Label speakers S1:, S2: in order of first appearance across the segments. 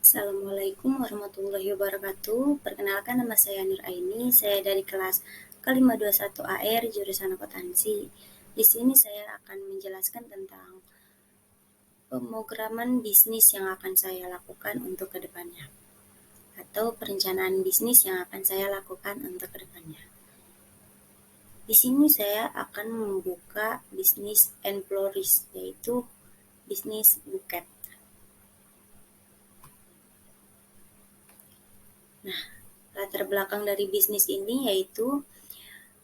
S1: Assalamualaikum warahmatullahi wabarakatuh. Perkenalkan, nama saya Nur Aini. Saya dari kelas ke-521 AR jurusan akuntansi. Di sini saya akan menjelaskan tentang pemrograman bisnis yang akan saya lakukan untuk kedepannya, atau perencanaan bisnis yang akan saya lakukan untuk kedepannya. Di sini saya akan membuka bisnis and florist, yaitu bisnis buket. Latar belakang dari bisnis ini yaitu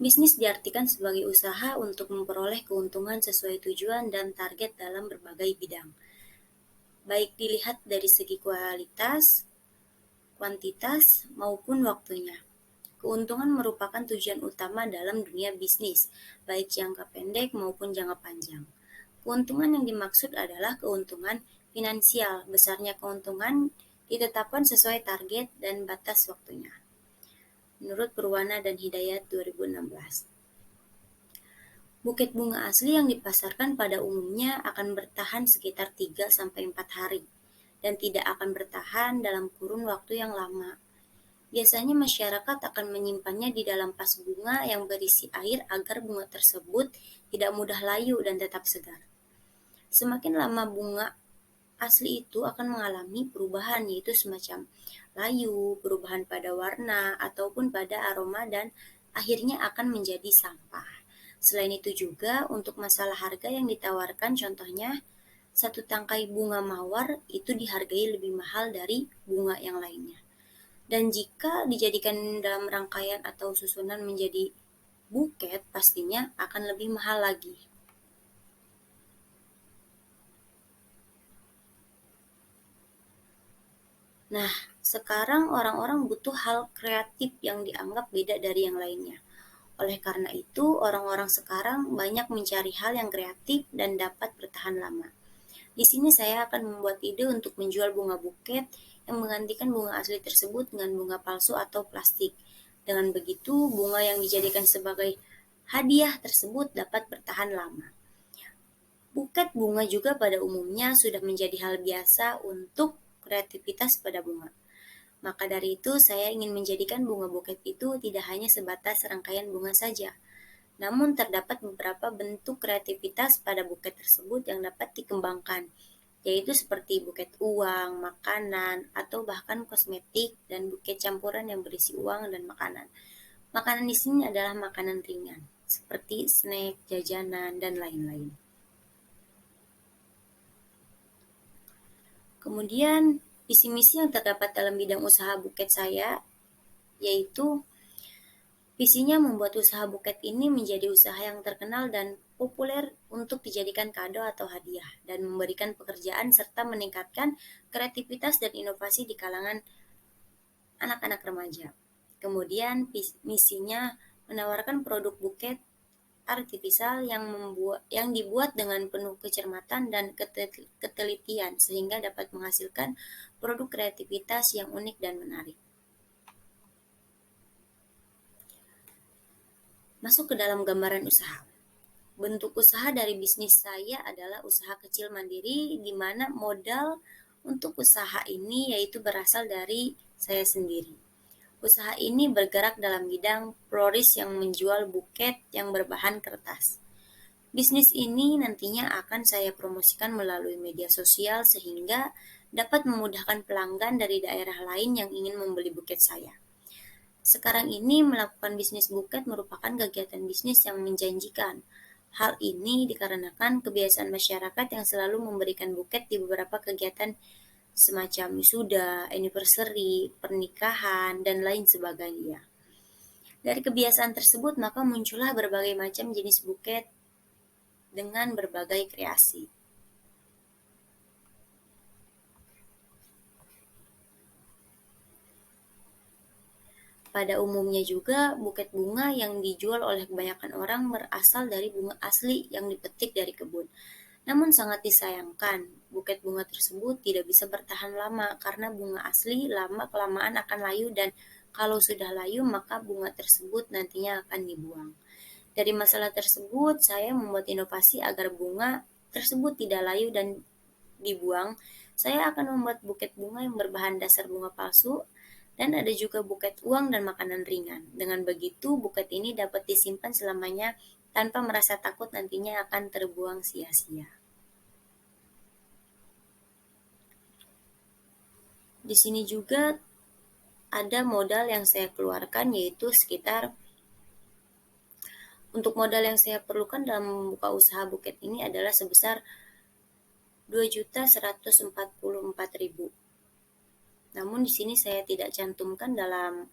S1: bisnis diartikan sebagai usaha untuk memperoleh keuntungan sesuai tujuan dan target dalam berbagai bidang, baik dilihat dari segi kualitas, kuantitas, maupun waktunya. Keuntungan merupakan tujuan utama dalam dunia bisnis, baik jangka pendek maupun jangka panjang. Keuntungan yang dimaksud adalah keuntungan finansial. Besarnya keuntungan ditetapkan sesuai target dan batas waktunya, menurut Purwana dan Hidayat 2016. Buket bunga asli yang dipasarkan pada umumnya akan bertahan sekitar 3-4 hari dan tidak akan bertahan dalam kurun waktu yang lama. Biasanya masyarakat akan menyimpannya di dalam vas bunga yang berisi air agar bunga tersebut tidak mudah layu dan tetap segar. Semakin lama bunga asli itu akan mengalami perubahan, yaitu semacam layu, perubahan pada warna, ataupun pada aroma, dan akhirnya akan menjadi sampah. Selain itu juga untuk masalah harga yang ditawarkan, contohnya satu tangkai bunga mawar itu dihargai lebih mahal dari bunga yang lainnya. Dan jika dijadikan dalam rangkaian atau susunan menjadi buket, pastinya akan lebih mahal lagi. Nah, sekarang orang-orang butuh hal kreatif yang dianggap beda dari yang lainnya. Oleh karena itu, orang-orang sekarang banyak mencari hal yang kreatif dan dapat bertahan lama. Di sini saya akan membuat ide untuk menjual bunga buket yang menggantikan bunga asli tersebut dengan bunga palsu atau plastik. Dengan begitu, bunga yang dijadikan sebagai hadiah tersebut dapat bertahan lama. Buket bunga juga pada umumnya sudah menjadi hal biasa untuk kreativitas pada bunga. Maka dari itu, saya ingin menjadikan bunga buket itu tidak hanya sebatas rangkaian bunga saja, namun terdapat beberapa bentuk kreativitas pada buket tersebut yang dapat dikembangkan, yaitu seperti buket uang, makanan, atau bahkan kosmetik, dan buket campuran yang berisi uang dan makanan. Makanan di sini adalah makanan ringan, seperti snack, jajanan, dan lain-lain. Kemudian, visi misi yang terdapat dalam bidang usaha buket saya, yaitu visinya membuat usaha buket ini menjadi usaha yang terkenal dan populer untuk dijadikan kado atau hadiah, dan memberikan pekerjaan serta meningkatkan kreativitas dan inovasi di kalangan anak-anak remaja. Kemudian misinya menawarkan produk buket artifisial yang dibuat dengan penuh kecermatan dan ketelitian sehingga dapat menghasilkan produk kreativitas yang unik dan menarik. Masuk ke dalam gambaran usaha. Bentuk usaha dari bisnis saya adalah usaha kecil mandiri, di mana modal untuk usaha ini yaitu berasal dari saya sendiri. Usaha ini bergerak dalam bidang floris yang menjual buket yang berbahan kertas. Bisnis ini nantinya akan saya promosikan melalui media sosial sehingga dapat memudahkan pelanggan dari daerah lain yang ingin membeli buket saya. Sekarang ini melakukan bisnis buket merupakan kegiatan bisnis yang menjanjikan. Hal ini dikarenakan kebiasaan masyarakat yang selalu memberikan buket di beberapa kegiatan semacam wisuda, anniversary, pernikahan, dan lain sebagainya. Dari kebiasaan tersebut maka muncullah berbagai macam jenis buket dengan berbagai kreasi. Pada umumnya juga, buket bunga yang dijual oleh kebanyakan orang berasal dari bunga asli yang dipetik dari kebun. Namun sangat disayangkan, buket bunga tersebut tidak bisa bertahan lama karena bunga asli lama-kelamaan akan layu, dan kalau sudah layu maka bunga tersebut nantinya akan dibuang. Dari masalah tersebut, saya membuat inovasi agar bunga tersebut tidak layu dan dibuang, Saya akan membuat buket bunga yang berbahan dasar bunga palsu, dan ada juga buket uang dan makanan ringan. Dengan begitu, buket ini dapat disimpan selamanya tanpa merasa takut nantinya akan terbuang sia-sia. Di sini juga ada modal yang saya keluarkan, yaitu sekitar untuk modal yang saya perlukan dalam membuka usaha buket ini adalah sebesar 2.144.000. Namun di sini saya tidak cantumkan dalam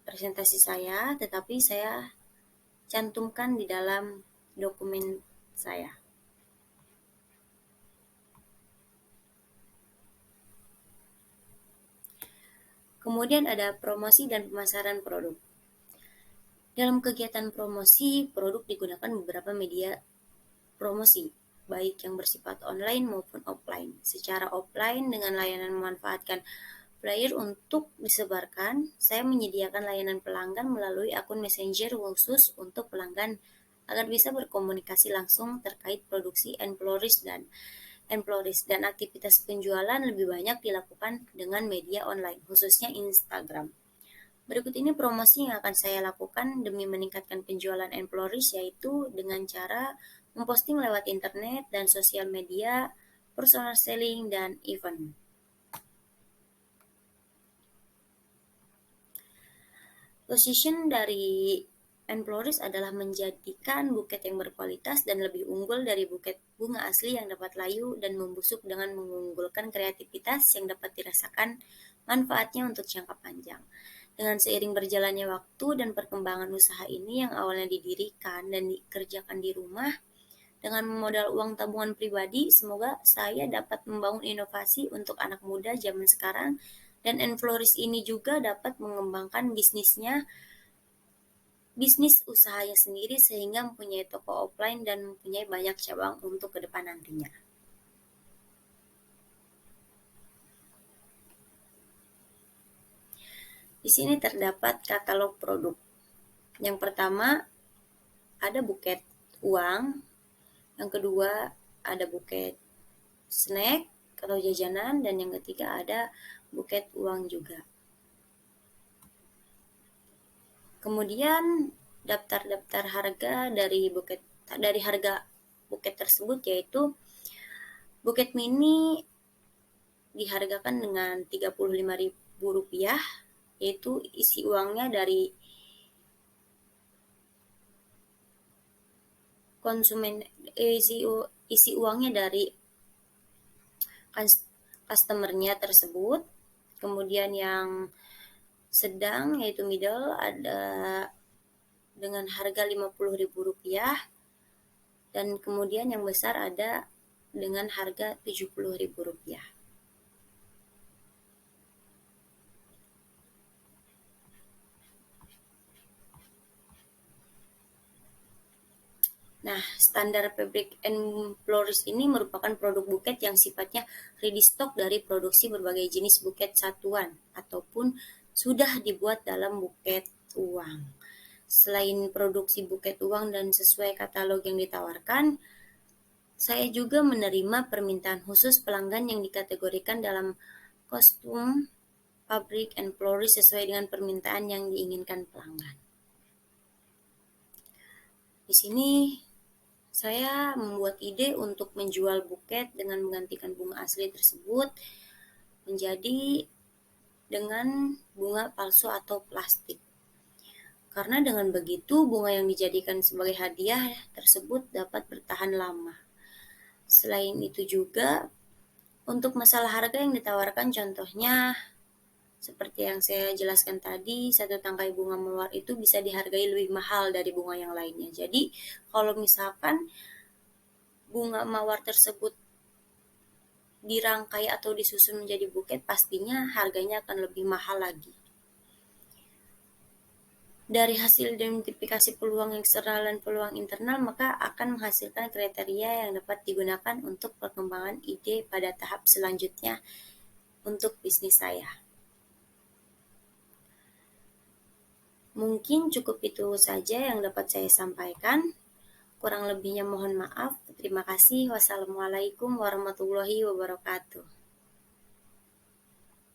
S1: presentasi saya, tetapi saya cantumkan di dalam dokumen saya. Kemudian ada promosi dan pemasaran produk. Dalam kegiatan promosi, produk digunakan beberapa media promosi, baik yang bersifat online maupun offline. Secara offline dengan layanan memanfaatkan flyer untuk disebarkan, saya menyediakan layanan pelanggan melalui akun Messenger khusus untuk pelanggan agar bisa berkomunikasi langsung terkait produksi Enfloris dan aktivitas penjualan lebih banyak dilakukan dengan media online, khususnya Instagram. Berikut ini promosi yang akan saya lakukan demi meningkatkan penjualan Enfloris, yaitu dengan cara memposting lewat internet dan sosial media, personal selling, dan event. Position dari Enfloris adalah menjadikan buket yang berkualitas dan lebih unggul dari buket bunga asli yang dapat layu dan membusuk dengan mengunggulkan kreativitas yang dapat dirasakan manfaatnya untuk jangka panjang. Dengan seiring berjalannya waktu dan perkembangan usaha ini yang awalnya didirikan dan dikerjakan di rumah, dengan modal uang tabungan pribadi, semoga saya dapat membangun inovasi untuk anak muda zaman sekarang, dan Enfloris ini juga dapat mengembangkan bisnis usahanya sendiri sehingga mempunyai toko offline dan mempunyai banyak cabang untuk ke depan nantinya. Di sini terdapat katalog produk. Yang pertama ada buket uang, yang kedua ada buket snack atau jajanan, dan yang ketiga ada buket uang juga. Kemudian daftar harga dari harga buket tersebut, yaitu buket mini dihargakan dengan Rp35.000, yaitu isi uangnya dari konsumen, isi uangnya dari customernya tersebut. Kemudian yang sedang yaitu middle ada dengan harga Rp50.000, dan kemudian yang besar ada dengan harga Rp70.000. Nah, standar Fabric Enfloris ini merupakan produk buket yang sifatnya ready stock dari produksi berbagai jenis buket satuan ataupun sudah dibuat dalam buket uang. Selain produksi buket uang dan sesuai katalog yang ditawarkan, saya juga menerima permintaan khusus pelanggan yang dikategorikan dalam kostum Fabric Enfloris sesuai dengan permintaan yang diinginkan pelanggan. Di sini saya membuat ide untuk menjual buket dengan menggantikan bunga asli tersebut menjadi dengan bunga palsu atau plastik. Karena dengan begitu bunga yang dijadikan sebagai hadiah tersebut dapat bertahan lama. Selain itu juga untuk masalah harga yang ditawarkan, contohnya seperti yang saya jelaskan tadi, satu tangkai bunga mawar itu bisa dihargai lebih mahal dari bunga yang lainnya. Jadi kalau misalkan bunga mawar tersebut dirangkai atau disusun menjadi buket, pastinya harganya akan lebih mahal lagi. Dari hasil identifikasi peluang eksternal dan peluang internal, maka akan menghasilkan kriteria yang dapat digunakan untuk perkembangan ide pada tahap selanjutnya untuk bisnis saya. Mungkin cukup itu saja yang dapat saya sampaikan. Kurang lebihnya mohon maaf. Terima kasih. Wassalamualaikum warahmatullahi wabarakatuh.